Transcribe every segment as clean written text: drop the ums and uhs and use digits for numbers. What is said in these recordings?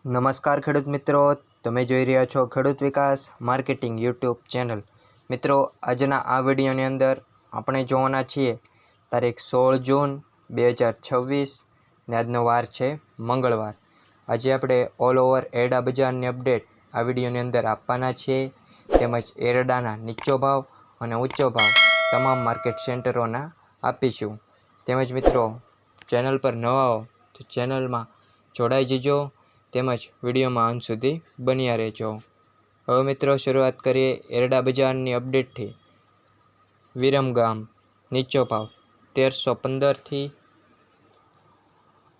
નમસ્કાર ખેડૂત મિત્રો, તમે જોઈ રહ્યા છો ખેડૂત વિકાસ માર્કેટિંગ યુટ્યુબ ચેનલ। મિત્રો, આજના આ વિડીયોની અંદર આપણે જોવાના છીએ તારીખ 16 જૂન 2026 ને આજનો વાર છે મંગળવાર। આજે આપણે ઓલ ઓવર એરડા બજારની અપડેટ આ વિડીયોની અંદર આપવાના છીએ, તેમજ એરડાના નીચો ભાવ અને ઊંચો ભાવ તમામ માર્કેટ સેન્ટરોના આપીશું। તેમજ મિત્રો, ચેનલ પર નવા હો તો ચેનલમાં જોડાઈ જજો, તેમજ વિડીયોમાં અંત સુધી બન્યા રહેજો। હવે મિત્રો, શરૂઆત કરીએ એરડા બજારની અપડેટથી। વિરમગામ નીચો ભાવ 1315 થી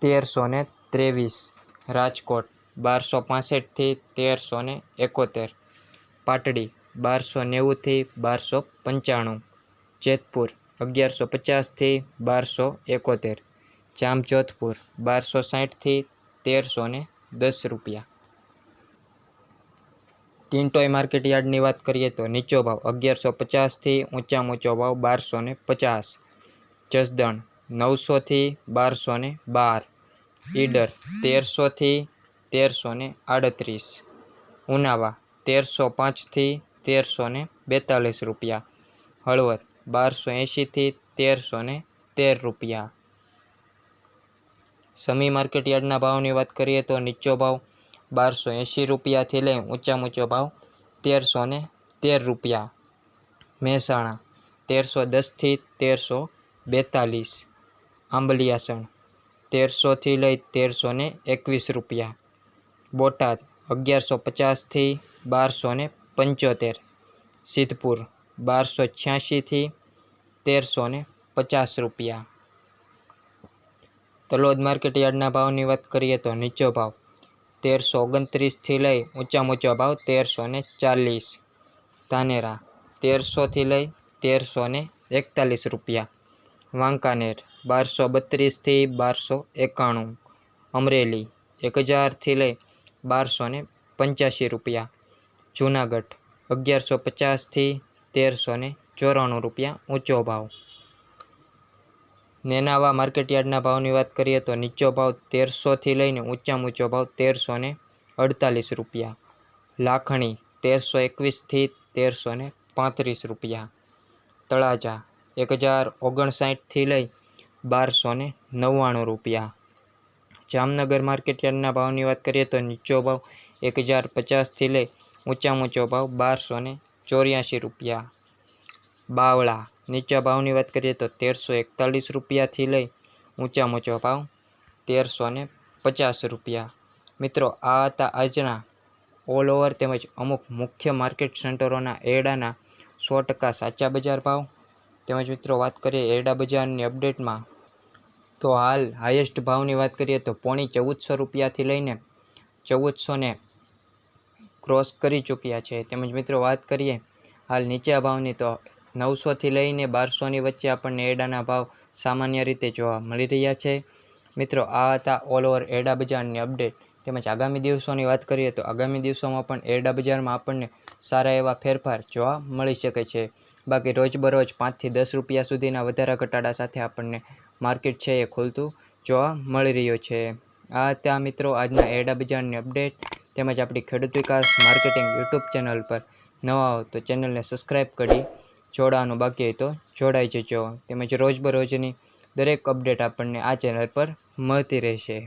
1323, રાજકોટ 1265 થી 1371, પાટડી 1290 થી 1295, જેતપુર 1150 થી 1271, જામજોધપુર 1260 થી 1310 રૂપિયા। ટિન્ટોય માર્કેટ યાર્ડની વાત કરીએ તો નીચો ભાવ 1150 થી ઊંચો ભાવ 1250, જસદણ 900 થી 1212, ઈડર 1300 થી 1338, ઉનાવા 1305 થી 1342 રૂપિયા, હળવદ 1280 થી 1313 રૂપિયા। સમી માર્કેટ યાર્ડના ભાવની વાત કરીએ તો નીચો ભાવ 1280 રૂપિયાથી લઈ ઊંચો ભાવ 1313 રૂપિયા। મહેસાણા 1310 થી 1342, આંબલિયાસણ 1300 થી લઈ 1321 રૂપિયા, બોટાદ 1150 થી 1275, સિદ્ધપુર 1286 થી 1350 રૂપિયા। તલોદ માર્કેટ યાર્ડના ભાવની વાત કરીએ તો નીચો ભાવ 1329 થી લઈ ઊંચો ભાવ 1340, ધાનેરા 1300 થી લઈ 1341 રૂપિયા, વાંકાનેર 1232 થી 1291, અમરેલી 1000 થી લઈ 1285 રૂપિયા, જૂનાગઢ 1150 થી 1394 રૂપિયા ઊંચો ભાવ। નેનાવા માર્કેટ યાર્ડના ભાવની વાત કરીએ તો નીચો ભાવ 1300 થી લઈને ઊંચો ભાવ 1348 રૂપિયા, લાખણી 1321 થી 1335 રૂપિયા, તળાજા 1059 થી લઈ 1299 રૂપિયા। જામનગર માર્કેટ યાર્ડના ભાવની વાત કરીએ તો નીચો ભાવ 1050 થી લઈ ઊંચો ભાવ 1284 રૂપિયા, બાવળા નીચા ભાવની વાત કરીએ તો 1341 રૂપિયાથી લઈ ઊંચો ભાવ 1350 રૂપિયા। મિત્રો, આ હતા આજના ઓલ ઓવર તેમજ અમુક મુખ્ય માર્કેટ સેન્ટરોના એરડાના 100% સાચા બજાર ભાવ। તેમજ મિત્રો, વાત કરીએ એરડા બજારની અપડેટમાં તો હાલ હાઈએસ્ટ ભાવની વાત કરીએ તો પોણી 1400 રૂપિયાથી લઈને 1400 ને ક્રોસ કરી ચૂક્યા છે। તેમજ મિત્રો, વાત કરીએ હાલ નીચા ભાવની તો 900 થી લઈને 1200 ની વચ્ચે આપણને એરડાના ભાવ સામાન્ય રીતે જોવા મળી રહ્યા છે। મિત્રો, આ હતા ઓલ ઓવર એરડા બજારની અપડેટ। તેમજ આગામી દિવસોની વાત કરીએ તો આગામી દિવસોમાં પણ એરડા બજારમાં આપણને સારા એવા ફેરફાર જોવા મળી શકે છે। બાકી રોજબરોજ 5 થી 10 રૂપિયા સુધીના વધારા ઘટાડા સાથે આપણને માર્કેટ છે એ ખુલતું જોવા મળી રહ્યું છે। આ હતા મિત્રો આજના એરડા બજારની અપડેટ। તેમજ આપણી ખેડૂત વિકાસ માર્કેટિંગ યુટ્યુબ ચેનલ પર નવા હો તો ચેનલને સબસ્ક્રાઈબ કરી જોડાવાનું બાકી હોય તો જોડાઈ જજો। તેમજ રોજબરોજની દરેક અપડેટ આપણને આ ચેનલ પર મળતી રહેશે।